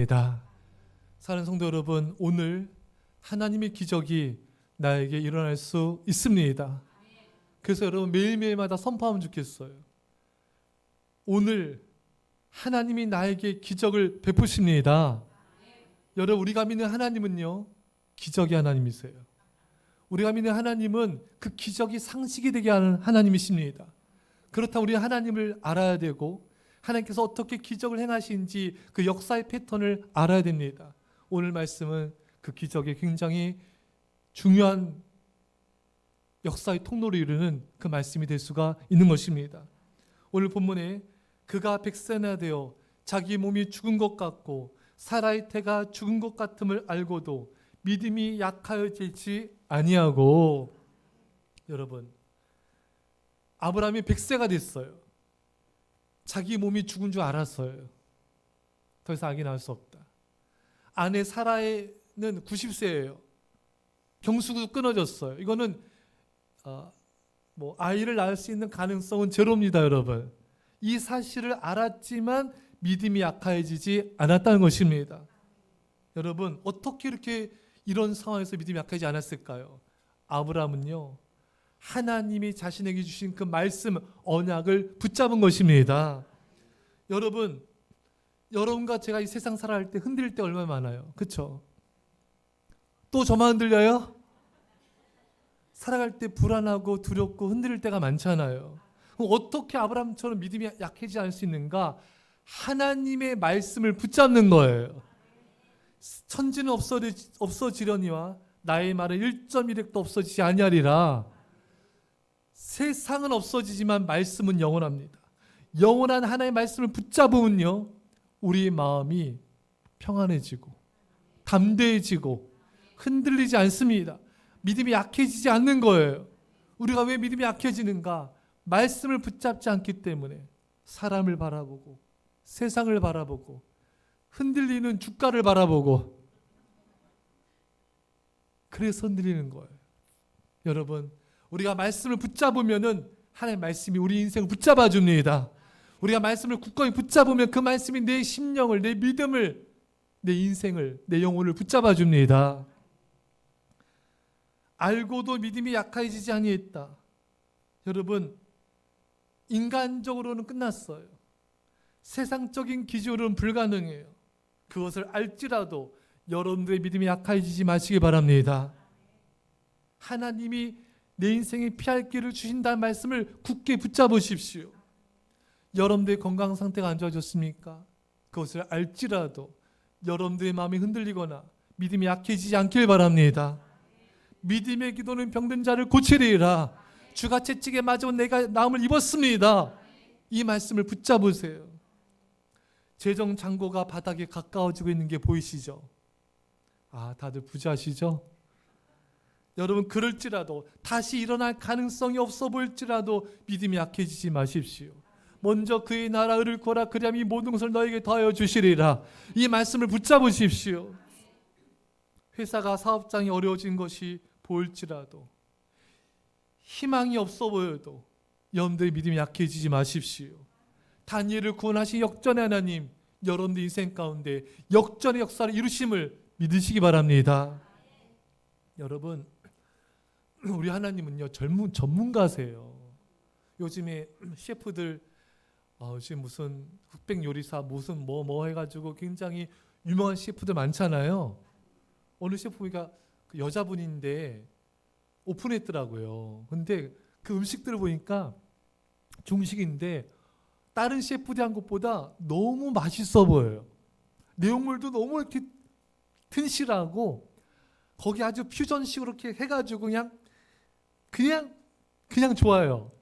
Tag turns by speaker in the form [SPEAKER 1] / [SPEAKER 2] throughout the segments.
[SPEAKER 1] 믿습니다. 사랑하는 성도 여러분, 오늘 하나님의 기적이 나에게 일어날 수 있습니다. 그래서 여러분 매일매일마다 선포하면 좋겠어요. 오늘 하나님이 나에게 기적을 베푸십니다. 여러분, 우리가 믿는 하나님은요, 기적의 하나님이세요. 우리가 믿는 하나님은 그 기적이 상식이 되게 하는 하나님이십니다. 그렇다면 우리 하나님을 알아야 되고, 하나님께서 어떻게 기적을 행하시는지 그 역사의 패턴을 알아야 됩니다. 오늘 말씀은 그 기적이 굉장히 중요한 역사의 통로를 이루는 그 말씀이 될 수가 있는 것입니다. 오늘 본문에 그가 백세나 되어 자기 몸이 죽은 것 같고 사라의 태가 죽은 것 같음을 알고도 믿음이 약하여지지 아니하고, 여러분, 아브라함이 100세가 됐어요. 자기 몸이 죽은 줄 알았어요. 더 이상 아기 낳을 수 없다. 아내 사라는 90세예요. 경수도 끊어졌어요. 이거는 아이를 낳을 수 있는 가능성은 제로입니다, 여러분. 이 사실을 알았지만 믿음이 약해지지 않았다는 것입니다. 여러분, 어떻게 이렇게 이런 상황에서 믿음이 약해지지 않았을까요? 아브라함은요, 하나님이 자신에게 주신 그 말씀, 언약을 붙잡은 것입니다. 여러분과 제가 이 세상 살아갈 때 흔들릴 때 얼마나 많아요. 그렇죠? 또 저만 흔들려요? 살아갈 때 불안하고 두렵고 흔들릴 때가 많잖아요. 그럼 어떻게 아브라함처럼 믿음이 약해지지 않을 수 있는가? 하나님의 말씀을 붙잡는 거예요. 천지는 없어지려니와 나의 말은 1.1핵도 없어지지 아니하리라. 세상은 없어지지만 말씀은 영원합니다. 영원한 하나님의 말씀을 붙잡으면요, 우리 마음이 평안해지고 담대해지고 흔들리지 않습니다. 믿음이 약해지지 않는 거예요. 우리가 왜 믿음이 약해지는가? 말씀을 붙잡지 않기 때문에 사람을 바라보고 세상을 바라보고 흔들리는 주가를 바라보고, 그래서 흔들리는 거예요. 여러분, 우리가 말씀을 붙잡으면은 하나님의 말씀이 우리 인생을 붙잡아 줍니다. 우리가 말씀을 굳건히 붙잡으면 그 말씀이 내 심령을, 내 믿음을, 내 인생을, 내 영혼을 붙잡아 줍니다. 알고도 믿음이 약해지지 아니했다. 여러분, 인간적으로는 끝났어요. 세상적인 기준으로는 불가능해요. 그것을 알지라도 여러분들의 믿음이 약해지지 마시기 바랍니다. 하나님이 내 인생에 피할 길을 주신다는 말씀을 굳게 붙잡으십시오. 여러분들의 건강 상태가 안 좋아졌습니까? 그것을 알지라도 여러분들의 마음이 흔들리거나 믿음이 약해지지 않길 바랍니다. 믿음의 기도는 병든 자를 고치리라. 주가 채찍에 맞으면 내가 나음을 입었습니다. 이 말씀을 붙잡으세요. 재정 잔고가 바닥에 가까워지고 있는 게 보이시죠? 다들 부자시죠? 여러분, 그럴지라도 다시 일어날 가능성이 없어 보일지라도 믿음이 약해지지 마십시오. 먼저 그의 나라를 구하라. 그리하면 이 모든 것을 너에게 더하여 주시리라. 이 말씀을 붙잡으십시오. 회사가 사업장이 어려워진 것이 보일지라도, 희망이 없어 보여도 여러분들의 믿음이 약해지지 마십시오. 다니엘을 구원하신 역전의 하나님, 여러분들 인생 가운데 역전의 역사를 이루심을 믿으시기 바랍니다. 여러분, 우리 하나님은요, 전문가세요. 요즘에 셰프들 지금 무슨 흑백 요리사 무슨 뭐 해가지고 굉장히 유명한 셰프들 많잖아요. 어느 셰프가 그 여자분인데 오픈했더라고요. 근데 그 음식들을 보니까 중식인데 다른 셰프들 한 것보다 너무 맛있어 보여요. 내용물도 너무 이렇게 튼실하고, 거기 아주 퓨전식으로 이렇게 해가지고 그냥 좋아요.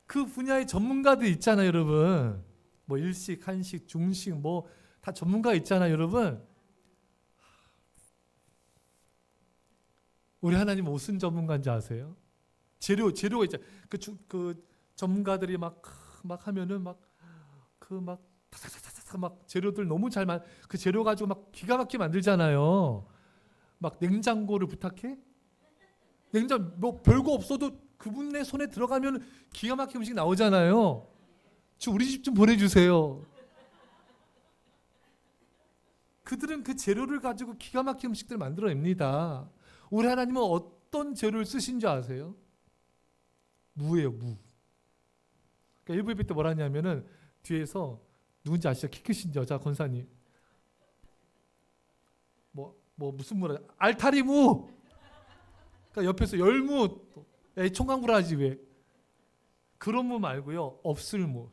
[SPEAKER 1] 그 분야의 전문가들 있잖아요, 여러분. 뭐 일식, 한식, 중식 뭐 다 전문가 있잖아요, 여러분. 우리 하나님 무슨 전문가인지 아세요? 재료가 있잖아요. 그 전문가들이 막 하면은 막 재료들 너무 그 재료 가지고 막 기가 막히게 만들잖아요. 막 냉장고를 부탁해? 뭐 별거 없어도 그분의 손에 들어가면 기가 막힌 음식 나오잖아요. 우리 집 좀 보내주세요. 그들은 그 재료를 가지고 기가 막힌 음식들을 만들어냅니다. 우리 하나님은 어떤 재료를 쓰신 줄 아세요? 무예요, 무. 그러니까 일부 예배 때 뭐라 하냐면은 뒤에서 누군지 아시죠? 키 크신 여자 권사님. 무슨 무라? 알타리 무. 그러니까 옆에서 열무. 야, 총각무라 하지 왜? 그런 무 말고요. 없을 무.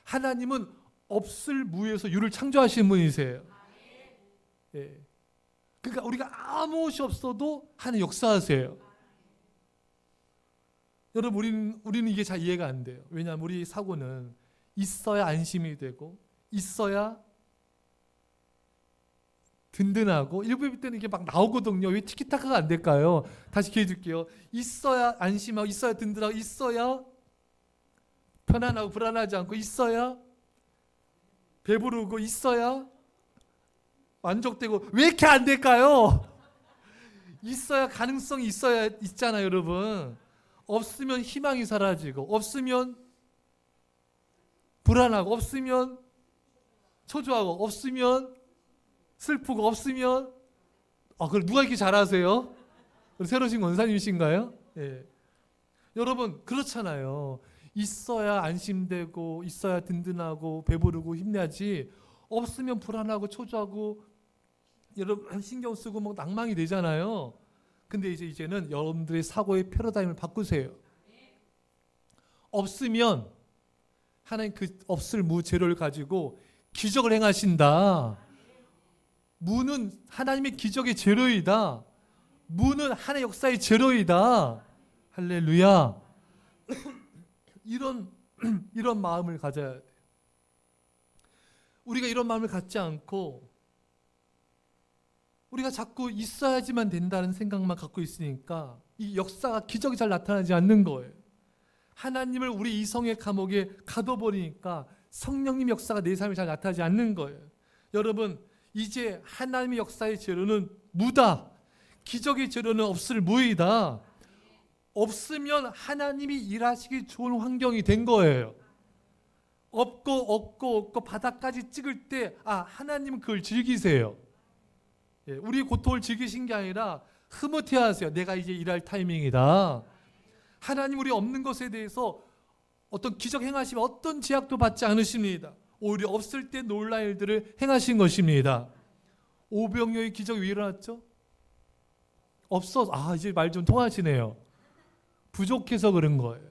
[SPEAKER 1] 하나님은 없을 무에서 유를 창조하신 분이세요. 예. 그러니까 우리가 아무것이 없어도 하나님 역사하세요. 여러분 우리는 이게 잘 이해가 안 돼요. 왜냐하면 우리 사고는 있어야 안심이 되고 있어야 든든하고 일부 예배 때는 이게 막 나오거든요. 왜 티키타카가 안 될까요? 다시 기회 줄게요. 있어야 안심하고 있어야 든든하고 있어야 편안하고 불안하지 않고 있어야 배부르고 있어야 만족되고 왜 이렇게 안 될까요? 있어야 가능성이 있잖아요, 여러분. 없으면 희망이 사라지고 없으면 불안하고 없으면 초조하고 없으면 슬프고 없으면 그걸 누가 이렇게 잘하세요? 우리 새로 오신 권사님이신가요? 예. 여러분 그렇잖아요. 있어야 안심되고 있어야 든든하고 배부르고 힘내야지 없으면 불안하고 초조하고 여러분 신경 쓰고 막 낭망이 되잖아요. 근데 이제는 여러분들의 사고의 패러다임을 바꾸세요. 없으면 하나님 그 없을 무 재료를 가지고 기적을 행하신다. 무는 하나님의 기적의 재료이다. 무는 하나님의 역사의 재료이다. 할렐루야. 이런 마음을 가져야 돼요. 우리가 이런 마음을 갖지 않고 우리가 자꾸 있어야지만 된다는 생각만 갖고 있으니까 이 역사가 기적이 잘 나타나지 않는 거예요. 하나님을 우리 이성의 감옥에 가둬버리니까 성령님 역사가 내 삶에 잘 나타나지 않는 거예요. 여러분 이제 하나님의 역사의 재료는 무다. 기적의 재료는 없을 무이다. 없으면 하나님이 일하시기 좋은 환경이 된 거예요. 없고 바닥까지 찍을 때 하나님은 그걸 즐기세요. 예, 우리 고통을 즐기신 게 아니라 흐뭇해하세요. 내가 이제 일할 타이밍이다. 하나님 우리 없는 것에 대해서 어떤 기적 행하시면 어떤 제약도 받지 않으십니다. 오히려 없을 때 놀라운 일들을 행하신 것입니다. 오병이어의 기적이 왜 일어났죠? 이제 말 좀 통하시네요. 부족해서 그런 거예요.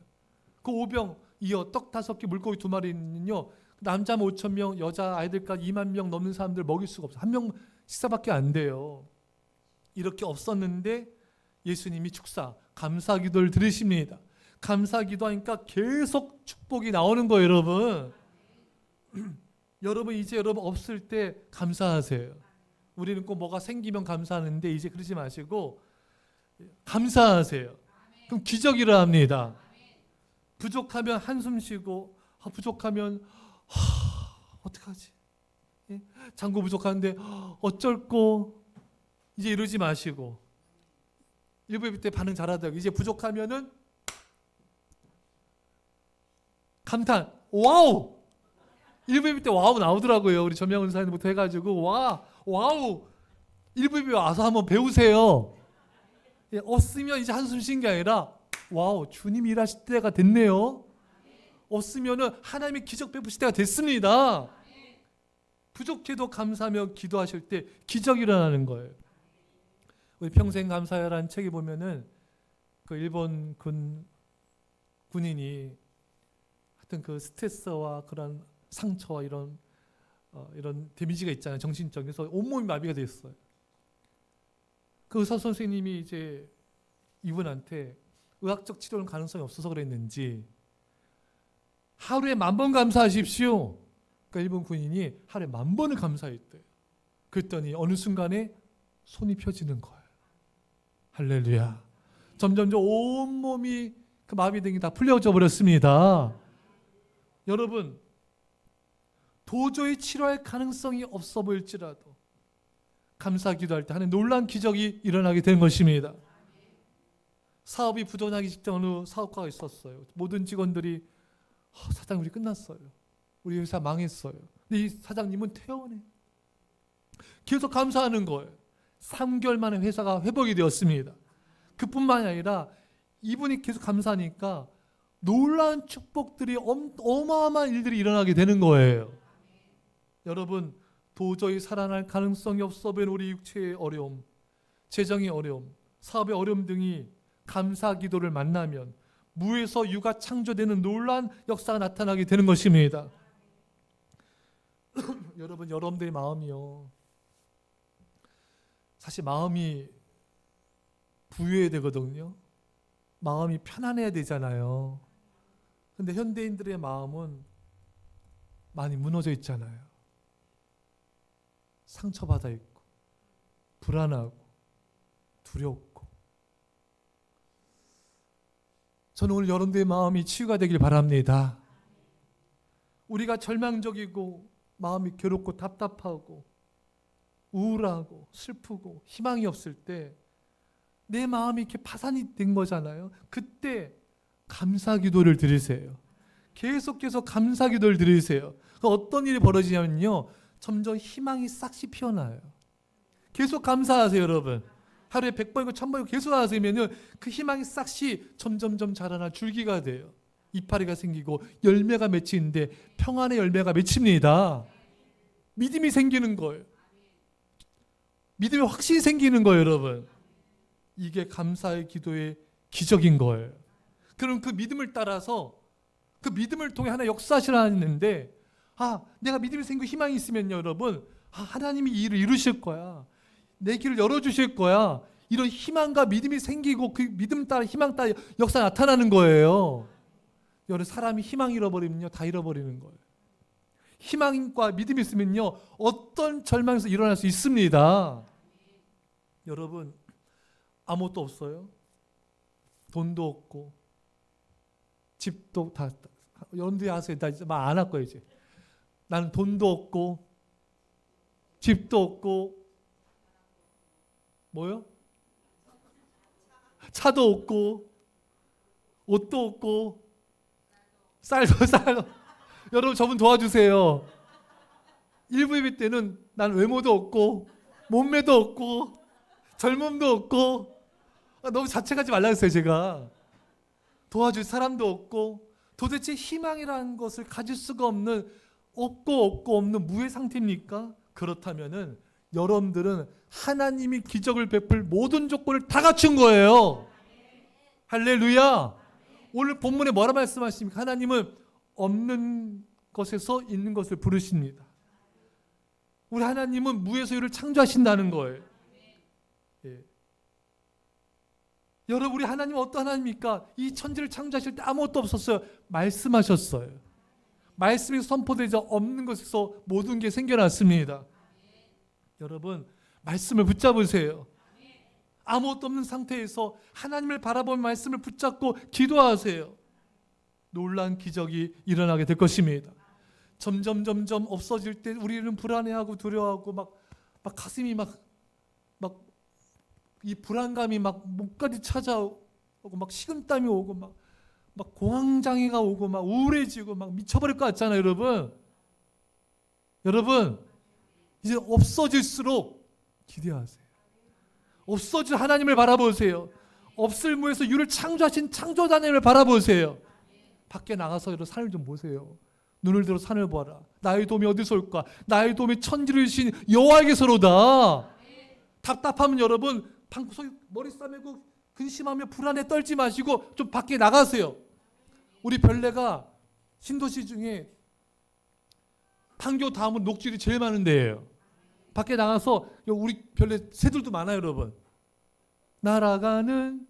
[SPEAKER 1] 그 오병이어 떡 5개 물고기 2마리는요 남자 5,000명 여자 아이들까지 2만 명 넘는 사람들 먹일 수가 없어요. 한 명 식사밖에 안 돼요. 이렇게 없었는데 예수님이 축사 감사 기도를 들으십니다. 감사 기도하니까 계속 축복이 나오는 거예요. 여러분 여러분 이제 여러분 없을 때 감사하세요. 우리는 꼭 뭐가 생기면 감사하는데 이제 그러지 마시고 감사하세요. 그럼 기적이 일어납니다. 부족하면 한숨 쉬고 부족하면 어떡하지? 예? 잔고 부족한데 어쩔꼬 이제 이러지 마시고 일부 예배 때 반응 잘하다가 이제 부족하면은 감탄 와우 일부 예배 때 와우 나오더라고요. 우리 전명훈 사님부터 해가지고 와우 일부 예배 와서 한번 배우세요. 예, 없으면 이제 한숨 쉰 게 아니라 와우 주님이 일하실 때가 됐네요. 없으면은 하나님의 기적 베푸실 때가 됐습니다. 부족해도 감사하며 기도하실 때 기적이 일어나는 거예요. 우리 평생 감사해라는 책에 보면은 그 일본 군인이 하여튼 그 스트레스와 그런 상처와 이런 데미지가 있잖아요. 정신적. 그래서 온몸이 마비가 됐어요. 그 의사 선생님이 이제 이분한테 의학적 치료는 가능성이 없어서 그랬는지 하루에 10,000번 감사하십시오. 그러니까 일본 군인이 하루에 10,000번을 감사했대요. 그랬더니 어느 순간에 손이 펴지는 거예요. 할렐루야. 점점 온몸이 그 마비된 게 다 풀려져 버렸습니다. 여러분 도저히 치료할 가능성이 없어 보일지라도 감사 기도할 때 하나님 놀라운 기적이 일어나게 되는 것입니다. 사업이 부도나기 직전 어느 사업가가 있었어요. 모든 직원들이 사장님 우리 끝났어요. 우리 회사 망했어요. 근데 이 사장님은 퇴원해. 계속 감사하는 거예요. 3개월 만에 회사가 회복이 되었습니다. 그뿐만이 아니라 이분이 계속 감사하니까 놀라운 축복들이 어마어마한 일들이 일어나게 되는 거예요. 여러분, 도저히 살아날 가능성이 없어 보이는 우리 육체의 어려움, 재정의 어려움, 사업의 어려움 등이 감사 기도를 만나면 무에서 유가 창조되는 놀라운 역사가 나타나게 되는 것입니다. 여러분, 여러분들의 마음이요, 사실 마음이 부유해야 되거든요. 마음이 편안해야 되잖아요. 근데 현대인들의 마음은 많이 무너져 있잖아요. 상처받아 있고 불안하고 두렵고. 저는 오늘 여러분들의 마음이 치유가 되길 바랍니다. 우리가 절망적이고 마음이 괴롭고 답답하고 우울하고 슬프고 희망이 없을 때 내 마음이 이렇게 파산이 된 거잖아요. 그때 감사 기도를 드리세요. 계속 감사 기도를 드리세요. 어떤 일이 벌어지냐면요, 점점 희망이 싹이 피어나요. 계속 감사하세요. 여러분, 하루에 100번이고 1000번이고 계속 하시면요, 그 희망이 싹이 점점점 자라나 줄기가 돼요. 이파리가 생기고 열매가 맺히는데 평안의 열매가 맺힙니다. 믿음이 생기는 거예요. 믿음의 확신이 생기는 거예요. 여러분, 이게 감사의 기도의 기적인 거예요. 그럼 그 믿음을 따라서, 그 믿음을 통해 하나님 역사하시라는데, 내가 믿음이 생기고 희망이 있으면요, 여러분, 하나님이 이 일을 이루실 거야, 내 길을 열어주실 거야, 이런 희망과 믿음이 생기고 그 믿음 따라 희망 따라 역사 나타나는 거예요. 여러분, 사람이 희망 잃어버리면요, 다 잃어버리는 거예요. 희망과 믿음이 있으면요, 어떤 절망에서 일어날 수 있습니다. 여러분, 아무것도 없어요. 돈도 없고 집도 다, 여러분들이 아세요. 나 이제 말 안 할 거예요. 이제 나는 돈도 없고 집도 없고 뭐요? 차도 없고 옷도 없고 쌀도 여러분, 저분 도와주세요. 일부 예배 때는 난 외모도 없고 몸매도 없고 젊음도 없고, 너무 자책하지 말라 했어요. 제가 도와줄 사람도 없고, 도대체 희망이라는 것을 가질 수가 없는, 없고 없는 무의 상태입니까? 그렇다면은 여러분들은 하나님이 기적을 베풀 모든 조건을 다 갖춘 거예요. 할렐루야. 오늘 본문에 뭐라 말씀하십니까? 하나님은 없는 것에서 있는 것을 부르십니다. 우리 하나님은 무에서 유를 창조하신다는 거예요. 예. 여러분, 우리 하나님은 어떤 하나님입니까? 이 천지를 창조하실 때 아무것도 없었어요. 말씀하셨어요. 말씀이 선포되자 없는 것에서 모든 게 생겨났습니다. 여러분, 말씀을 붙잡으세요. 아무것도 없는 상태에서 하나님을 바라보며 말씀을 붙잡고 기도하세요. 놀라운 기적이 일어나게 될 것입니다. 점점 없어질 때 우리는 불안해하고 두려워하고 막 가슴이 이 불안감이 막 목까지 찾아오고 막 식은땀이 오고 막 공황장애가 오고 막 우울해지고 막 미쳐버릴 것 같잖아요. 여러분, 이제 없어질수록 기대하세요. 없어질 하나님을 바라보세요. 없을 무에서 유를 창조하신 창조자 하나님을 바라보세요. 밖에 나가서 여러분, 산을 좀 보세요. 눈을 들어 산을 보아라. 나의 도움이 어디서 올까? 나의 도움이 천지를 주신 여호와에게서로다. 답답하면 여러분, 방구석에 머리 싸매고 근심하며 불안에 떨지 마시고 좀 밖에 나가세요. 우리 별내가 신도시 중에 판교 다음은 녹질이 제일 많은 데예요. 밖에 나가서, 우리 별내 새들도 많아요. 여러분, 날아가는,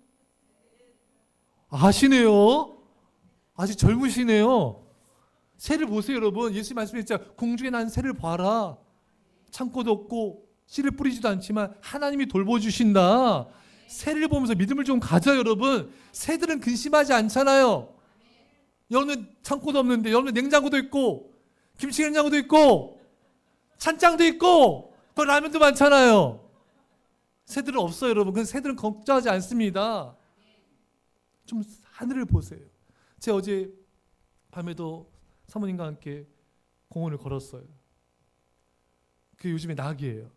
[SPEAKER 1] 아시네요. 아직 젊으시네요. 새를 보세요. 여러분, 예수님 말씀했잖아요. 공중에 난 새를 봐라. 창고도 없고 씨를 뿌리지도 않지만 하나님이 돌보주신다. 새를 보면서 믿음을 좀 가져요. 여러분, 새들은 근심하지 않잖아요. 여러분, 창고도 없는데, 여러분, 냉장고도 있고 김치 냉장고도 있고 찬장도 있고 그 라면도 많잖아요. 새들은 없어요. 여러분, 그 새들은 걱정하지 않습니다. 좀 하늘을 보세요. 제가 어제 밤에도 사모님과 함께 공원을 걸었어요. 그게 요즘에 낙이에요.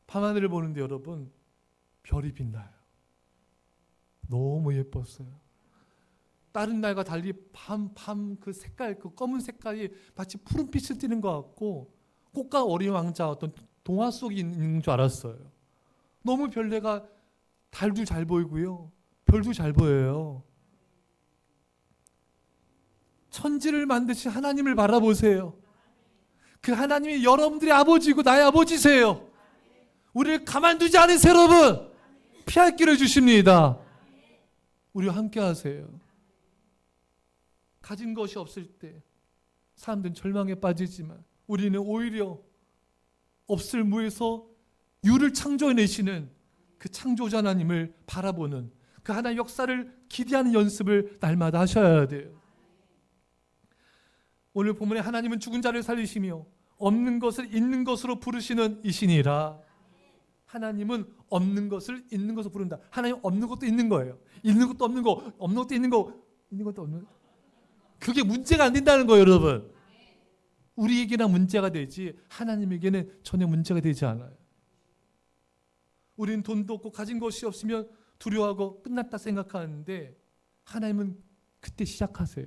[SPEAKER 1] 밤하늘을 보는데 여러분 별이 빛나요. 너무 예뻤어요. 다른 날과 달리 밤 그 색깔, 그 검은 색깔이 마치 푸른빛을 띠는 것 같고 꽃과 어린 왕자 어떤 동화 속에 있는 줄 알았어요. 너무 별내가 달도 잘 보이고요. 별도 잘 보여요. 천지를 만드신 하나님을 바라보세요. 그 하나님이 여러분들의 아버지고 나의 아버지세요. 우리를 가만두지 않으세요, 여러분. 피할 길을 주십니다. 우리와 함께 하세요. 가진 것이 없을 때 사람들은 절망에 빠지지만 우리는 오히려 없을 무에서 유를 창조해내시는 그 창조자 하나님을 바라보는 그 하나님의 역사를 기대하는 연습을 날마다 하셔야 돼요. 오늘 본문에 하나님은 죽은 자를 살리시며 없는 것을 있는 것으로 부르시는 이시니라. 하나님은 없는 것을 있는 것으로 부른다. 하나님 없는 것도 있는 거예요. 있는 것도 없는 거, 없는 것도 있는 거, 있는 것도 없는 거. 그게 문제가 안 된다는 거예요, 여러분. 우리에게나 문제가 되지 하나님에게는 전혀 문제가 되지 않아요. 우리는 돈도 없고 가진 것이 없으면 두려워하고 끝났다 생각하는데 하나님은 그때 시작하세요.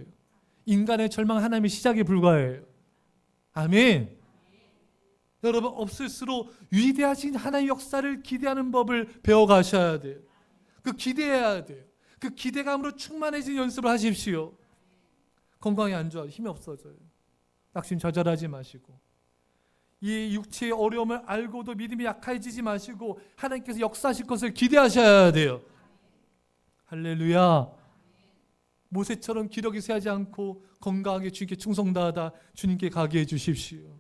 [SPEAKER 1] 인간의 절망은 하나님의 시작에 불과해요. 아멘. 여러분 없을수록 위대하신 하나님의 역사를 기대하는 법을 배워가셔야 돼요. 그 기대해야 돼요. 그 기대감으로 충만해진 연습을 하십시오. 건강이 안 좋아 힘이 없어져요. 낙심 좌절하지 마시고 이 육체의 어려움을 알고도 믿음이 약해지지 마시고 하나님께서 역사하실 것을 기대하셔야 돼요. 할렐루야. 모세처럼 기력이 쇠하지 않고 건강하게 주님께 충성다하다 주님께 가게 해주십시오.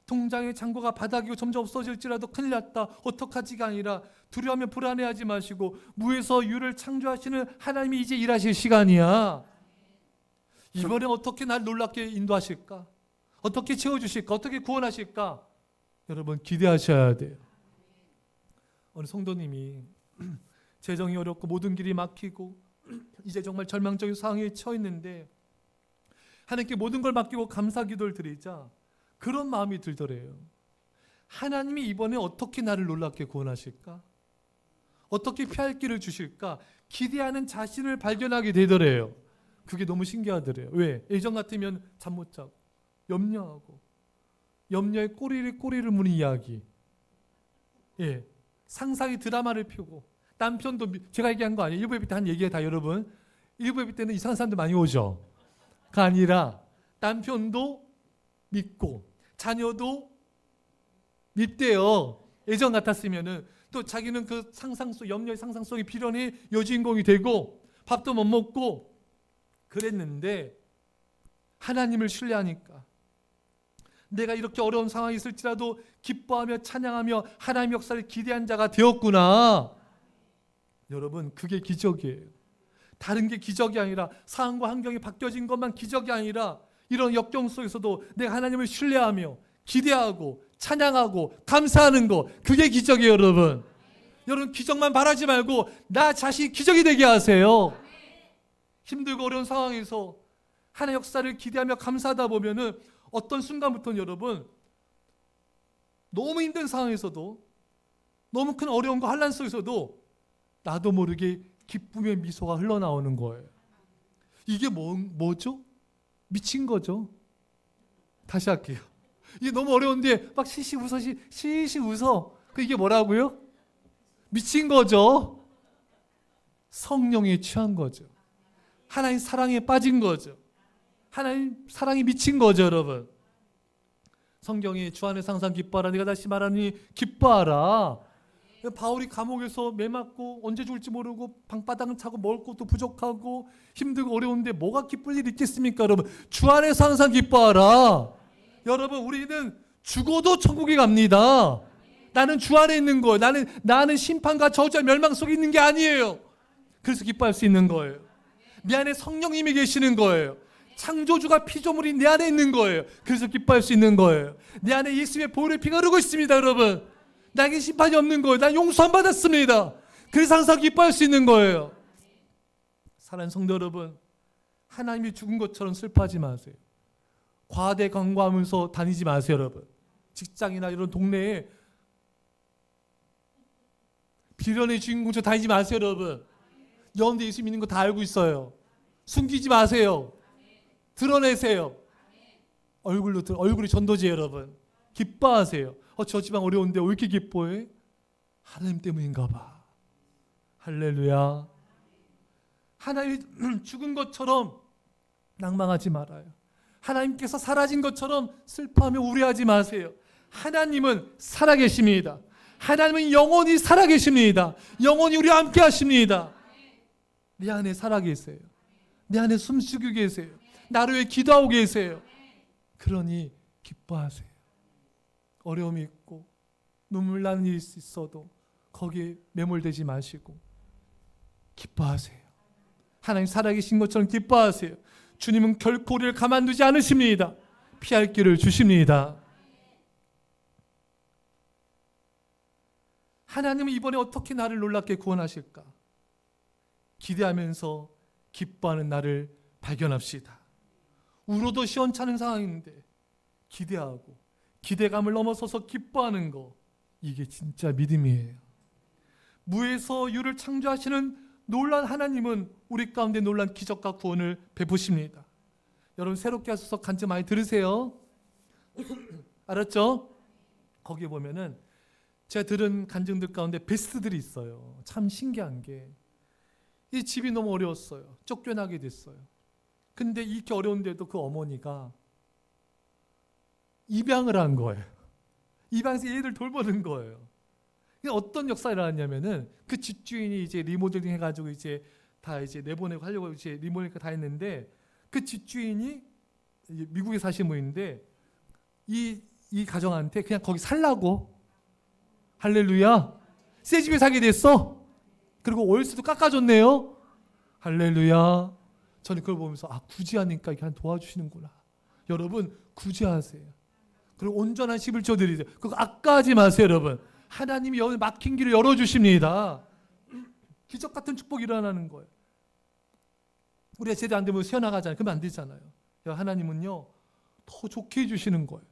[SPEAKER 1] 통장의 잔고가 바닥이고 점점 없어질지라도 큰일 났다 어떡하지가 아니라 두려워하면 불안해하지 마시고 무에서 유를 창조하시는 하나님이 이제 일하실 시간이야. 이번에 어떻게 날 놀랍게 인도하실까? 어떻게 채워주실까? 어떻게 구원하실까? 여러분 기대하셔야 돼요. 어느 성도님이 재정이 어렵고 모든 길이 막히고 이제 정말 절망적인 상황에 처해 있는데 하나님께 모든 걸 맡기고 감사 기도를 드리자 그런 마음이 들더래요. 하나님이 이번에 어떻게 나를 놀랍게 구원하실까? 어떻게 피할 길을 주실까? 기대하는 자신을 발견하게 되더래요. 그게 너무 신기하더래요. 왜? 예전 같으면 잠 못 자고 염려하고 염려에 꼬리를 무는 이야기. 예, 상상이 드라마를 펴고 남편도 제가 얘기한 거 아니에요. 일부 예배 때 한 얘기에 다 여러분. 일부 예배 때는 이상한 사람들 많이 오죠. 그 아니라 남편도 믿고 자녀도 믿대요. 예전 같았으면은 또 자기는 그 상상 속 염려의 상상 속의 비련의 여주인공이 되고 밥도 못 먹고 그랬는데 하나님을 신뢰하니까 내가 이렇게 어려운 상황이 있을지라도 기뻐하며 찬양하며 하나님의 역사를 기대한 자가 되었구나. 여러분 그게 기적이에요. 다른 게 기적이 아니라 상황과 환경이 바뀌어진 것만 기적이 아니라 이런 역경 속에서도 내가 하나님을 신뢰하며 기대하고 찬양하고 감사하는 거 그게 기적이에요. 여러분 여러분 기적만 바라지 말고 나 자신이 기적이 되게 하세요. 힘들고 어려운 상황에서 하나님의 역사를 기대하며 감사하다 보면은 어떤 순간부터는 여러분 너무 힘든 상황에서도 너무 큰 어려움과 환난 속에서도 나도 모르게 기쁨의 미소가 흘러나오는 거예요. 이게 뭐죠? 미친 거죠. 다시 할게요. 이게 너무 어려운데 막 시시 웃어. 이게 뭐라고요? 미친 거죠. 성령에 취한 거죠. 하나님 사랑에 빠진 거죠. 하나님 사랑이 미친 거죠, 여러분. 성경에 주 안에서 항상 기뻐하라. 내가 다시 말하니 기뻐하라. 바울이 감옥에서 매 맞고 언제 죽을지 모르고 방바닥을 차고 먹을 것도 부족하고 힘들고 어려운데 뭐가 기쁠 일이 있겠습니까, 여러분? 주 안에서 항상 기뻐하라. 여러분 우리는 죽어도 천국에 갑니다. 나는 주 안에 있는 거예요. 나는 심판과 저주와 멸망 속에 있는 게 아니에요. 그래서 기뻐할 수 있는 거예요. 내 안에 성령님이 계시는 거예요. 창조주가 피조물이 내 안에 있는 거예요. 그래서 기뻐할 수 있는 거예요. 내 안에 예수의 보혈의 피가 흐르고 있습니다, 여러분. 나에게 심판이 없는 거예요. 난 용서함 받았습니다. 그래서 항상 기뻐할 수 있는 거예요. 사랑하는 성도 여러분, 하나님이 죽은 것처럼 슬퍼하지 마세요. 과대 간과하면서 다니지 마세요, 여러분. 직장이나 이런 동네에 비련의 주인공처럼 다니지 마세요, 여러분. 여러분들 예수 믿는 거 다 알고 있어요. 숨기지 마세요. 드러내세요. 얼굴이 전도지예요, 여러분. 기뻐하세요. 저 집안 어려운데 왜 이렇게 기뻐해? 하나님 때문인가 봐. 할렐루야. 하나님이 죽은 것처럼 낭망하지 말아요. 하나님께서 사라진 것처럼 슬퍼하며 우려하지 마세요. 하나님은 살아계십니다. 하나님은 영원히 살아계십니다. 영원히 우리와 함께 하십니다. 내 안에 살아계세요. 내 안에 숨쉬고 계세요. 나를 위해 기도하고 계세요. 그러니 기뻐하세요. 어려움이 있고 눈물 나는 일이 있어도 거기에 매몰되지 마시고 기뻐하세요. 하나님 살아계신 것처럼 기뻐하세요. 주님은 결코 우리를 가만두지 않으십니다. 피할 길을 주십니다. 하나님은 이번에 어떻게 나를 놀랍게 구원하실까? 기대하면서 기뻐하는 나를 발견합시다. 울어도 시원찮은 상황인데 기대하고 기대감을 넘어서서 기뻐하는 거, 이게 진짜 믿음이에요. 무에서 유를 창조하시는 놀란 하나님은 우리 가운데 놀란 기적과 구원을 베푸십니다. 여러분 새롭게 하셔서 간증 많이 들으세요. 알았죠? 거기에 보면은 제가 들은 간증들 가운데 베스트들이 있어요. 참 신기한 게, 이 집이 너무 어려웠어요. 쫓겨나게 됐어요. 근데 이렇게 어려운데도 그 어머니가 입양을 한 거예요. 입양해서 얘들 돌보는 거예요. 어떤 역사가 일어났냐면은 그 집주인이 이제 리모델링 해가지고 이제 다 이제 내보내고 하려고 이제 리모델링 다 했는데, 그 집주인이 미국에 사시는 분인데 이 가정한테 그냥 거기 살라고, 할렐루야, 새 집에 살게 됐어. 그리고 월세도 깎아줬네요. 할렐루야. 저는 그걸 보면서 굳이 하니까 이렇게 도와주시는구나. 여러분 굳이 하세요. 그리고 온전한 11조 드리세요. 그거 아까하지 마세요, 여러분. 하나님이 막힌 길을 열어주십니다. 기적 같은 축복이 일어나는 거예요. 우리가 제대로 안 되면 새어나가잖아요. 그러면 안 되잖아요. 하나님은요 더 좋게 해주시는 거예요.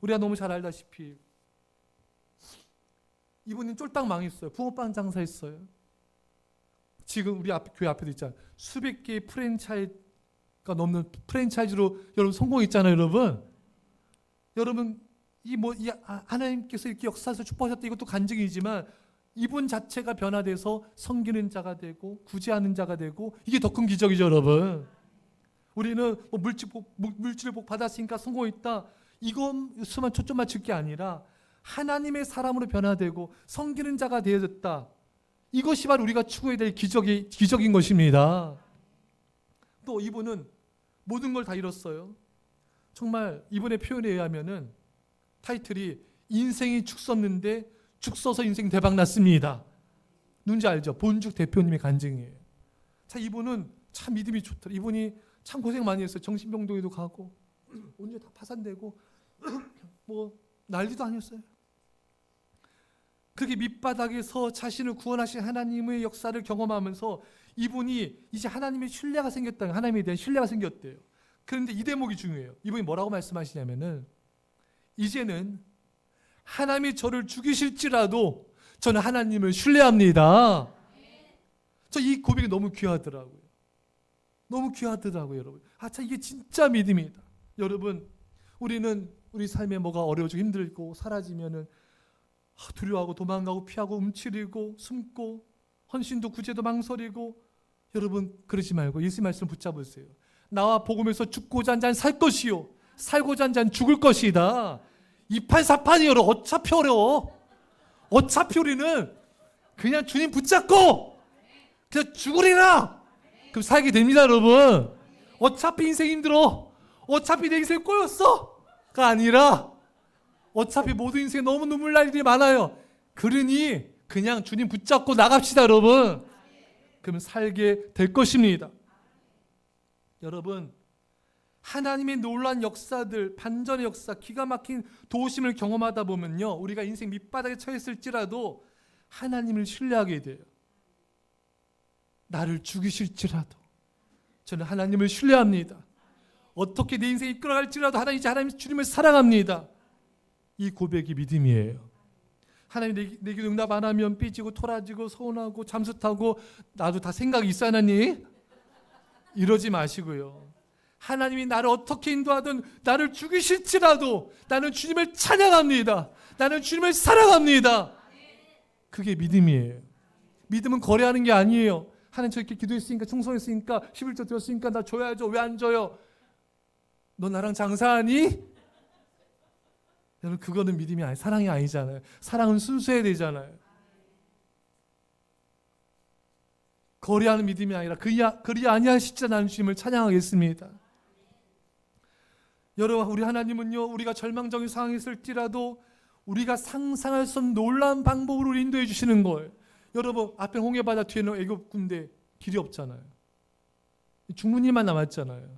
[SPEAKER 1] 우리가 너무 잘 알다시피 이분은 쫄딱 망했어요. 붕어빵 장사했어요. 지금 우리 교회 앞에도 있잖아요. 수백 개의 프랜차이즈가 넘는 프랜차이즈로 여러분 성공했잖아요, 여러분. 여러분 이 하나님께서 이렇게 역사에서 축복하셨다, 이것도 간증이지만 이분 자체가 변화돼서 섬기는 자가 되고 구제하는 자가 되고, 이게 더 큰 기적이죠, 여러분. 우리는 물질을 복 받았으니까 성공했다, 이것만 초점 맞출 게 아니라 하나님의 사람으로 변화되고 섬기는 자가 되어졌다. 이것이 바로 우리가 추구해야 될 기적인 것입니다. 또 이분은 모든 걸 다 잃었어요. 정말 이분의 표현에 의하면은 타이틀이 인생이 죽 썼는데 죽 써서 인생 대박 났습니다. 누군지 알죠? 본죽 대표님의 간증이에요. 자, 이분은 참 믿음이 좋더라. 이분이 참 고생 많이 했어요. 정신병동에도 가고 온전히 다 파산되고 뭐 난리도 아니었어요. 그렇게 밑바닥에서 자신을 구원하신 하나님의 역사를 경험하면서 이분이 이제 하나님의 신뢰가 생겼다. 하나님에 대한 신뢰가 생겼대요. 그런데 이 대목이 중요해요. 이분이 뭐라고 말씀하시냐면은, 이제는 하나님이 저를 죽이실지라도 저는 하나님을 신뢰합니다. 저 이 고백이 너무 귀하더라고요. 너무 귀하더라고요, 여러분. 참 이게 진짜 믿음이다. 여러분, 우리는 우리 삶에 뭐가 어려워지고 힘들고 사라지면은 두려워하고 도망가고 피하고 움츠리고 숨고 헌신도 구제도 망설이고, 여러분 그러지 말고 예수님 말씀 붙잡으세요. 나와 복음에서 죽고자 한 자는 살 것이요 살고자 한 자는 죽을 것이다. 이판사판이 어차피 어려워. 어차피 우리는 그냥 주님 붙잡고 그냥 죽으리라, 그럼 살게 됩니다, 여러분. 어차피 인생 힘들어, 어차피 내 인생 꼬였어가 아니라 어차피 모든 인생에 너무 눈물 날 일이 많아요. 그러니 그냥 주님 붙잡고 나갑시다, 여러분. 그러면 살게 될 것입니다. 여러분, 하나님의 놀라운 역사들, 반전의 역사, 기가 막힌 도우심을 경험하다 보면요, 우리가 인생 밑바닥에 처했을지라도 하나님을 신뢰하게 돼요. 나를 죽이실지라도 저는 하나님을 신뢰합니다. 어떻게 내 인생이 이끌어갈지라도 하나님 주님을 사랑합니다. 이 고백이 믿음이에요. 하나님 내 기도 응답 안 하면 삐지고 토라지고 서운하고 잠수 타고 나도 다 생각이 있어 하나님? 이러지 마시고요. 하나님이 나를 어떻게 인도하든 나를 죽이실지라도 나는 주님을 찬양합니다. 나는 주님을 사랑합니다. 그게 믿음이에요. 믿음은 거래하는 게 아니에요. 하나님 저 이렇게 기도했으니까 충성했으니까 11조 드렸으니까 나 줘야죠. 왜 안 줘요? 너 나랑 장사하니? 여러분 그거는 믿음이 아니, 사랑이 아니잖아요. 사랑은 순수해야 되잖아요. 거래하는 믿음이 아니라 그리 아니하시자 나는 주님을 찬양하겠습니다. 여러분 우리 하나님은요, 우리가 절망적인 상황에 있을지라도 우리가 상상할 수 없는 놀라운 방법으로 인도해 주시는 걸. 여러분 앞에 홍해바다 뒤에는 애굽 군대 길이 없잖아요. 중문이만 남았잖아요.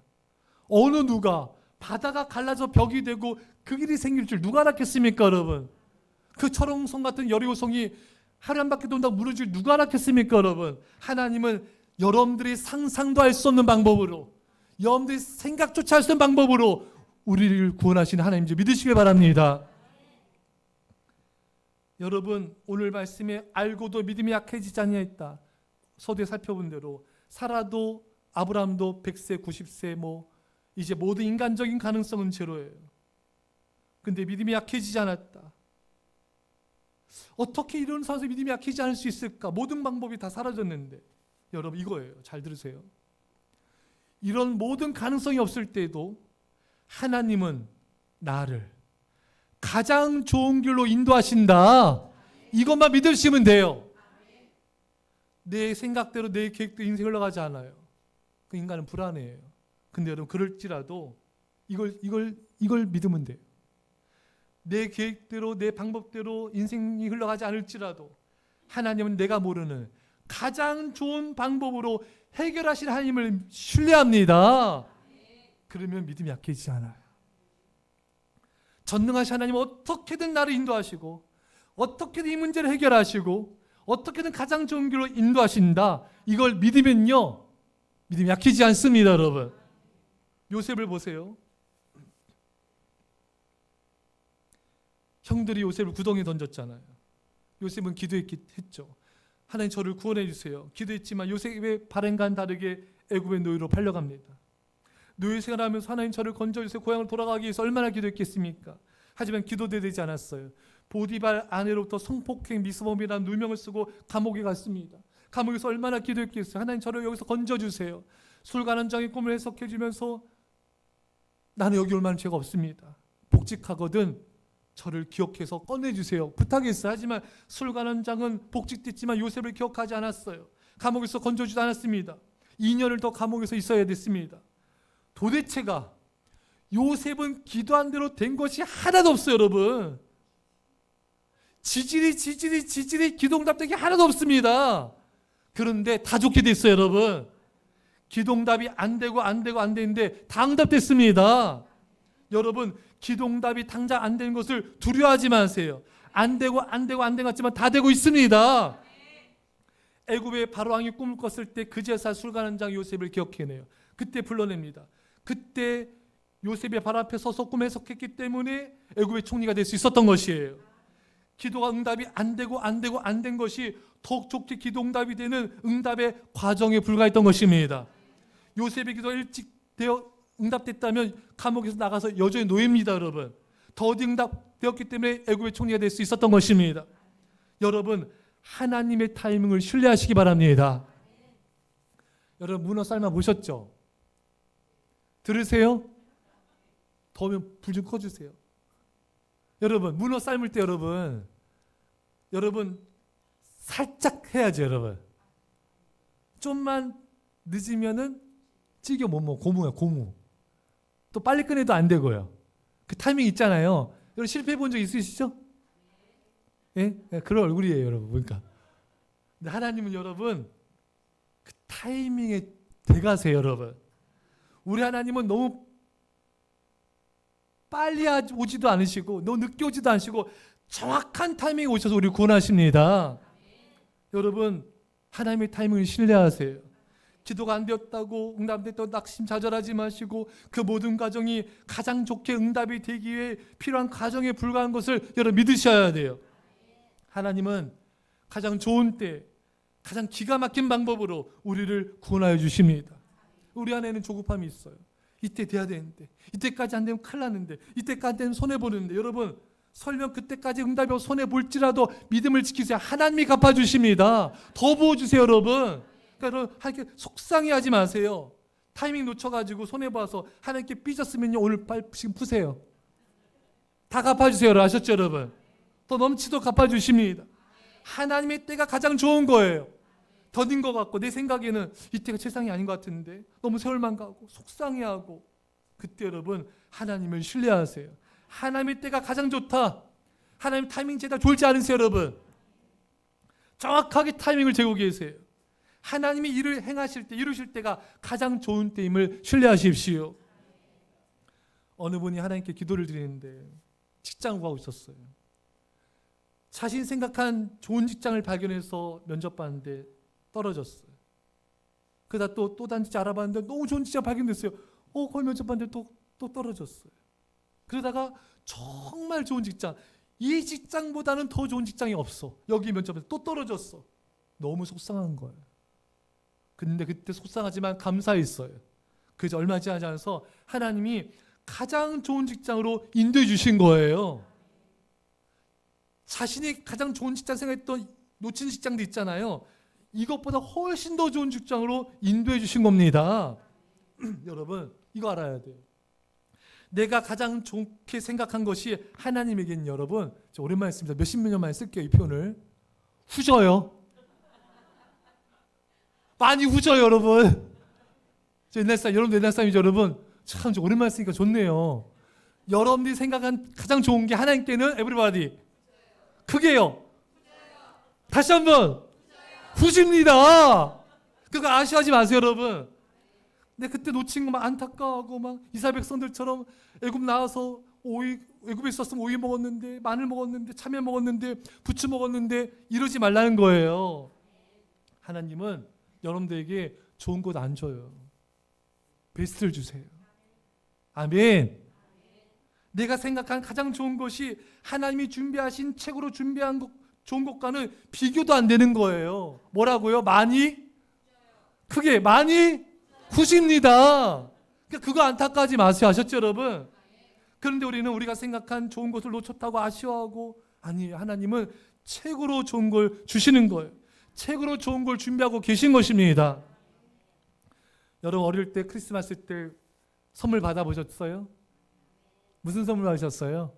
[SPEAKER 1] 어느 누가 바다가 갈라져 벽이 되고 그 길이 생길 줄 누가 알았겠습니까 여러분? 그 철옹성 같은 여리고성이 하루 한 바퀴 돈다고 무너질 누가 알았겠습니까 여러분? 하나님은 여러분들이 상상도 할 수 없는 방법으로, 여러분들이 생각조차 할 수 없는 방법으로 우리를 구원하시는 하나님을 믿으시길 바랍니다. 여러분 오늘 말씀에 알고도 믿음이 약해지지 아니하였다. 서두에 살펴본 대로 사라도 아브라함도 100세 90세 이제 모든 인간적인 가능성은 제로예요. 근데 믿음이 약해지지 않았다. 어떻게 이런 상황에서 믿음이 약해지지 않을 수 있을까? 모든 방법이 다 사라졌는데 여러분 이거예요. 잘 들으세요. 이런 모든 가능성이 없을 때도 하나님은 나를 가장 좋은 길로 인도하신다. 이것만 믿으시면 돼요. 내 생각대로 내 계획대로 인생이 흘러가지 않아요. 그 인간은 불안해요. 근데 여러분 그럴지라도 이걸 믿으면 돼요. 내 계획대로 내 방법대로 인생이 흘러가지 않을지라도 하나님은 내가 모르는 가장 좋은 방법으로 해결하실 하나님을 신뢰합니다. 그러면 믿음이 약해지지 않아요. 전능하신 하나님은 어떻게든 나를 인도하시고 어떻게든 이 문제를 해결하시고 어떻게든 가장 좋은 길로 인도하신다. 이걸 믿으면요 믿음이 약해지지 않습니다. 여러분 요셉을 보세요. 형들이 요셉을 구덩이에 던졌잖아요. 요셉은 기도했죠. 하나님 저를 구원해 주세요. 기도했지만 요셉의 바람과는 다르게 애굽의 노예로 팔려갑니다. 노예 생활하면서 하나님 저를 건져주세요. 고향으로 돌아가기 위해서 얼마나 기도했겠습니까? 하지만 기도도 되지 않았어요. 보디발 아내로부터 성폭행 미수범이라는 누명을 쓰고 감옥에 갔습니다. 감옥에서 얼마나 기도했겠어요. 하나님 저를 여기서 건져주세요. 술관원장의 꿈을 해석해 주면서 나는 여기 올 만한 죄가 없습니다. 복직하거든 저를 기억해서 꺼내주세요. 부탁했어요. 하지만 술관원장은 복직됐지만 요셉을 기억하지 않았어요. 감옥에서 건져주지 않았습니다. 2년을 더 감옥에서 있어야 됐습니다. 도대체가 요셉은 기도한 대로 된 것이 하나도 없어요. 여러분 지질이 기도응답된 게 하나도 없습니다. 그런데 다 좋게 됐어요. 여러분 기도응답이 안 되는데 다 응답됐습니다. 여러분 기도응답이 당장 안 되는 것을 두려워하지 마세요. 안 되고 같지만 다 되고 있습니다. 애굽의 바로왕이 꿈을 꿨을 때 그제서 술관원장 요셉을 기억해내요. 그때 불러냅니다. 그때 요셉이 바로 앞에 서서 꿈 해석했기 때문에 애굽의 총리가 될 수 있었던 것이에요. 기도가 응답이 안 된 것이 더욱 좋게 기도 응답이 되는 응답의 과정에 불과했던 것입니다. 요셉의 기도가 일찍 응답됐다면 감옥에서 나가서 여전히 노예입니다. 여러분 더디 응답되었기 때문에 애굽의 총리가 될 수 있었던 것입니다. 여러분 하나님의 타이밍을 신뢰하시기 바랍니다. 여러분 문어 삶아 보셨죠? 들으세요? 더우면 불 좀 꺼주세요. 여러분 문어 삶을 때 여러분 살짝 해야죠. 여러분 좀만 늦으면은 찌겨 못 먹어. 고무 또 빨리 꺼내도 안 되고요. 그 타이밍 있잖아요. 여러분 실패해 본 적 있으시죠? 예? 그런 얼굴이에요. 여러분 보니까. 근데 하나님은 여러분 그 타이밍에 돼가세요. 여러분 우리 하나님은 너무 빨리 오지도 않으시고 너무 늦게 오지도 않으시고 정확한 타이밍에 오셔서 우리를 구원하십니다. 여러분 하나님의 타이밍을 신뢰하세요. 기도가 안 되었다고 응답됐다고 낙심좌절하지 마시고 그 모든 과정이 가장 좋게 응답이 되기 위해 필요한 과정에 불과한 것을 여러분 믿으셔야 돼요. 하나님은 가장 좋은 때, 가장 기가 막힌 방법으로 우리를 구원하여 주십니다. 우리 안에는 조급함이 있어요. 이때 돼야 되는데, 이때까지 안 되면 큰일 났는데, 이때까지 되면 손해보는데. 여러분, 설령 그때까지 응답이 손해볼지라도 믿음을 지키세요. 하나님이 갚아주십니다. 더 부어주세요, 여러분. 그러니까 여러분, 하나님께 속상해하지 마세요. 타이밍 놓쳐가지고 손해봐서 하나님께 삐졌으면요, 오늘 지금 푸세요. 다 갚아주세요. 여러분. 아셨죠, 여러분? 더 넘치도록 갚아주십니다. 하나님의 때가 가장 좋은 거예요. 더딘 것 같고 내 생각에는 이때가 최상이 아닌 것 같은데 너무 세월만 가고 속상해하고, 그때 여러분 하나님을 신뢰하세요. 하나님의 때가 가장 좋다. 하나님 타이밍 제대로 졸지 않으세요, 여러분. 정확하게 타이밍을 재고 계세요. 하나님이 일을 행하실 때, 이루실 때가 가장 좋은 때임을 신뢰하십시오. 어느 분이 하나님께 기도를 드리는데 직장 구하고 있었어요. 자신 생각한 좋은 직장을 발견해서 면접 봤는데 떨어졌어요. 그러다 또 다른 직장 알아봤는데 너무 좋은 직장 발견됐어요. 거기 면접 봤는데 또 떨어졌어요. 그러다가 정말 좋은 직장, 이 직장보다는 더 좋은 직장이 없어. 여기 면접에서 또 떨어졌어. 너무 속상한 거예요. 근데 그때 속상하지만 감사했어요. 그래서 얼마 지나지 않아서 하나님이 가장 좋은 직장으로 인도해 주신 거예요. 자신이 가장 좋은 직장 생각했던 놓친 직장도 있잖아요. 이것보다 훨씬 더 좋은 직장으로 인도해 주신 겁니다. 여러분, 이거 알아야 돼요. 내가 가장 좋게 생각한 것이 하나님에게는, 여러분, 저 오랜만에 씁니다. 몇십 년 만에 쓸게요, 이 표현을. 후져요. 많이 후져요, 여러분. 저 옛날 사람, 여러분도 옛날 사람이죠, 여러분. 참 오랜만에 쓰니까 좋네요. 여러분들이 생각한 가장 좋은 게 하나님께는 에브리바디 크게요. 다시 한번 후집니다. 그거 아쉬워하지 마세요, 여러분. 근데 그때 놓친 거 막 안타까워하고 막 이스라엘 백성들처럼 애굽 나와서 애굽에 있었으면 오이 먹었는데, 마늘 먹었는데, 참외 먹었는데, 부추 먹었는데, 이러지 말라는 거예요. 하나님은 여러분들에게 좋은 것 안 줘요. 베스트를 주세요. 아멘. 내가 생각한 가장 좋은 것이 하나님이 준비하신 책으로 준비한 좋은 것과는 비교도 안 되는 거예요. 뭐라고요? 많이? 크게 많이? 후집니다. 그러니까 그거 안타까워하지 마세요. 아셨죠, 여러분? 그런데 우리는 우리가 생각한 좋은 것을 놓쳤다고 아쉬워하고, 아니에요. 하나님은 책으로 좋은 걸 주시는 거예요. 책으로 좋은 걸 준비하고 계신 것입니다. 여러분, 어릴 때 크리스마스 때 선물 받아보셨어요? 무슨 선물 받으셨어요?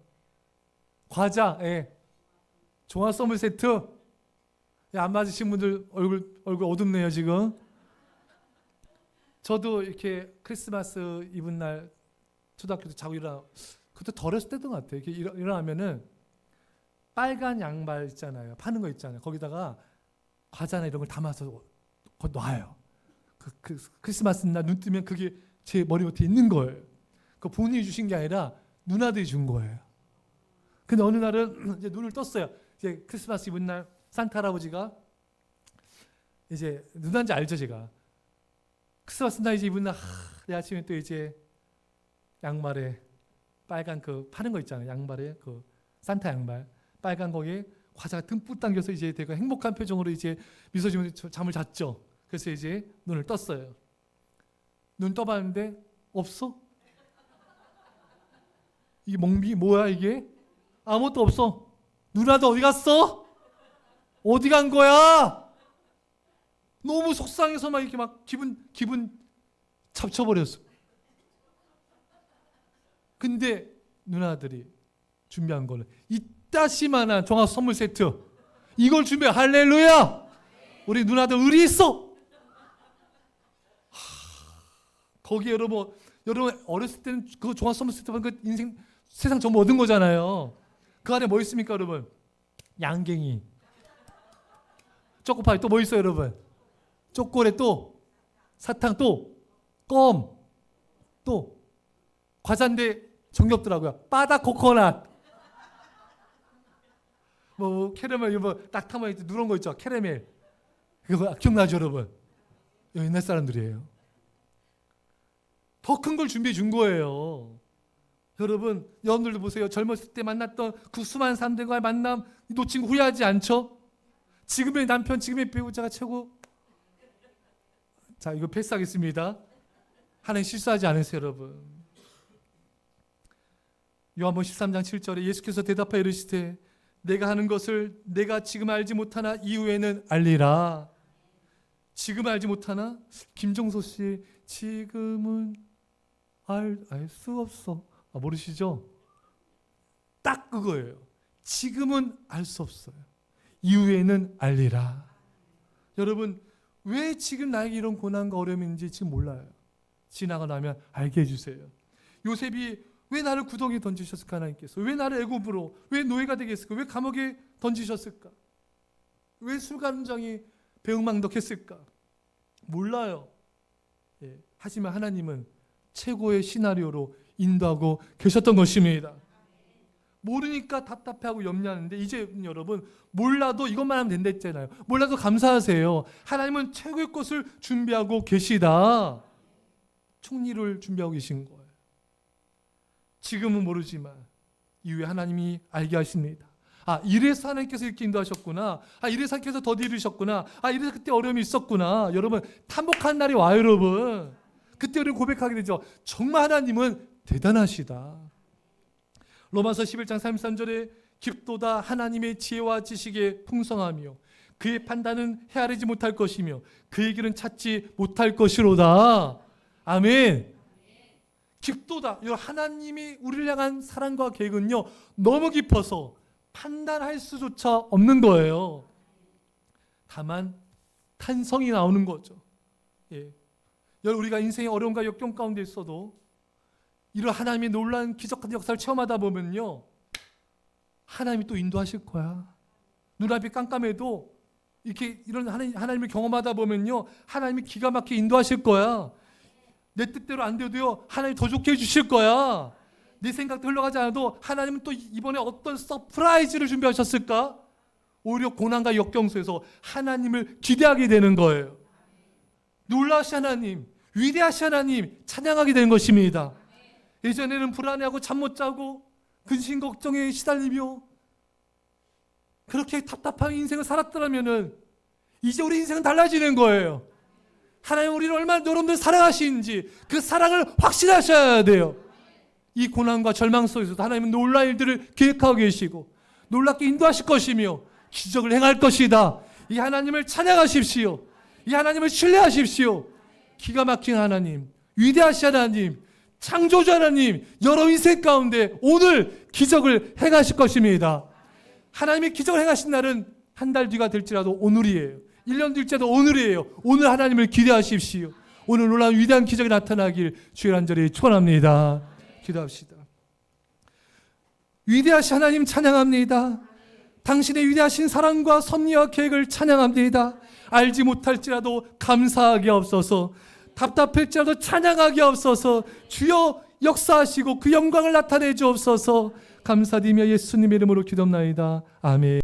[SPEAKER 1] 과자, 종합 선물 세트. 안 맞으신 분들 얼굴 어둡네요, 지금. 저도 이렇게 크리스마스 이브 날 초등학교 때 자고 그때 덜했을 때던 것 같아요. 이렇게 일어나면은 빨간 양말 있잖아요. 파는 거 있잖아요. 거기다가 과자나 이런 걸 담아서 놔요. 그 크리스마스 날 눈 뜨면 그게 제 머리 밑에 있는 거예요. 그 본인이 주신 게 아니라 누나들이 준 거예요. 근데 어느 날은 이제 눈을 떴어요. 이제 크리스마스 이브 날 산타 할아버지가 이제 누나인지 알죠, 제가. 크리스마스 날 이제 이브 날 내 아침에 또 이제 양말에 빨간 그 파는 거 있잖아요. 양말에 그 산타 양말 빨간 거기에 과자가 듬뿍 당겨서 이제 되게 행복한 표정으로 이제 미소 지으면서 잠을 잤죠. 그래서 이제 눈을 떴어요. 눈 떠봤는데 없어. 이게 뭐야 이게? 아무것도 없어. 누나도 어디 갔어? 어디 간 거야? 너무 속상해서 막 이렇게 막 기분 잡쳐버렸어. 근데 누나들이 준비한 거는 이따시만한 종합 선물 세트. 이걸 준비해. 할렐루야. 우리 누나들 의리 있어. 거기에 여러분 어렸을 때는 그 종합 선물 세트 보니까 인생 세상 전부 얻은 거잖아요. 그 안에 뭐 있습니까, 여러분? 양갱이, 초코파이, 또 뭐 있어요, 여러분? 초콜릿, 또 사탕, 또 껌, 또 과자인데 정겹더라고요. 바다 코코넛, 뭐 캐러멜, 뭐 낙타만 누런 거 있죠, 캐러멜. 그거 기억나죠, 여러분? 옛날 사람들이에요. 더 큰 걸 준비해 준 거예요. 여러분들도 보세요. 젊었을 때 만났던 그 수많은 사람들과의 만남 놓친 거 후회하지 않죠? 지금의 남편, 지금의 배우자가 최고. 자, 이거 패스하겠습니다. 하나님 실수하지 않으세요, 여러분. 요한복음 13장 7절에 예수께서 대답하여 이르시되 내가 하는 것을 내가 지금 알지 못하나 이후에는 알리라. 지금 알지 못하나? 김종소 씨, 지금은 알 수 없어. 모르시죠? 딱 그거예요. 지금은 알 수 없어요. 이후에는 알리라. 여러분, 왜 지금 나에게 이런 고난과 어려움이 있는지 지금 몰라요. 지나가 나면 알게 해주세요. 요셉이 왜 나를 구덩이에 던지셨을까? 하나님께서 왜 나를 애굽으로, 왜 노예가 되게 했을까? 왜 감옥에 던지셨을까? 왜 술간장이 배은망덕했을까? 몰라요. 하지만 하나님은 최고의 시나리오로 인도하고 계셨던 것입니다. 모르니까 답답해하고 염려하는데 이제 여러분 몰라도 이것만 하면 된다 했잖아요. 몰라도 감사하세요. 하나님은 최고의 것을 준비하고 계시다. 총리를 준비하고 계신 거예요. 지금은 모르지만 이후에 하나님이 알게 하십니다. 이래서 하나님께서 이렇게 인도하셨구나. 이래서 하나님께서 더디르셨구나. 이래서 그때 어려움이 있었구나. 여러분, 탄복한 날이 와요, 여러분. 그때 우리는 고백하게 되죠. 정말 하나님은 대단하시다. 로마서 11장 33절에 깊도다 하나님의 지혜와 지식의 풍성하며 그의 판단은 헤아리지 못할 것이며 그의 길은 찾지 못할 것이로다. 아멘. 깊도다. 하나님이 우리를 향한 사랑과 계획은요, 너무 깊어서 판단할 수조차 없는 거예요. 다만 탄성이 나오는 거죠. 우리가 인생의 어려움과 역경 가운데 있어도 이런 하나님의 놀라운 기적 같은 역사를 체험하다 보면요, 하나님이 또 인도하실 거야. 눈앞이 깜깜해도 이렇게 이런 하나님을 경험하다 보면요, 하나님이 기가 막히게 인도하실 거야. 내 뜻대로 안 돼도요, 하나님이 더 좋게 해주실 거야. 내 생각도 흘러가지 않아도 하나님은 또 이번에 어떤 서프라이즈를 준비하셨을까? 오히려 고난과 역경 속에서 하나님을 기대하게 되는 거예요. 놀라우신 하나님, 위대하신 하나님 찬양하게 되는 것입니다. 예전에는 불안해하고 잠 못 자고 근심 걱정에 시달리며 그렇게 답답한 인생을 살았더라면은 이제 우리 인생은 달라지는 거예요. 하나님 우리를 얼마나 여러분들 사랑하시는지 그 사랑을 확신하셔야 돼요. 이 고난과 절망 속에서도 하나님은 놀라운 일들을 계획하고 계시고 놀랍게 인도하실 것이며 기적을 행할 것이다. 이 하나님을 찬양하십시오. 이 하나님을 신뢰하십시오. 기가 막힌 하나님, 위대하신 하나님, 창조주 하나님, 여러 인생 가운데 오늘 기적을 행하실 것입니다. 하나님이 기적을 행하신 날은 한 달 뒤가 될지라도 오늘이에요. 1년 뒤일지라도 오늘이에요. 오늘 하나님을 기대하십시오. 오늘 놀라운 위대한 기적이 나타나길 주의 간절히 축원합니다. 기도합시다. 위대하신 하나님 찬양합니다. 당신의 위대하신 사랑과 섭리와 계획을 찬양합니다. 알지 못할지라도 감사하게 없어서, 답답할지라도 찬양하게 없어서, 주여 역사하시고 그 영광을 나타내 주옵소서. 감사드리며 예수님의 이름으로 기도합나이다. 아멘.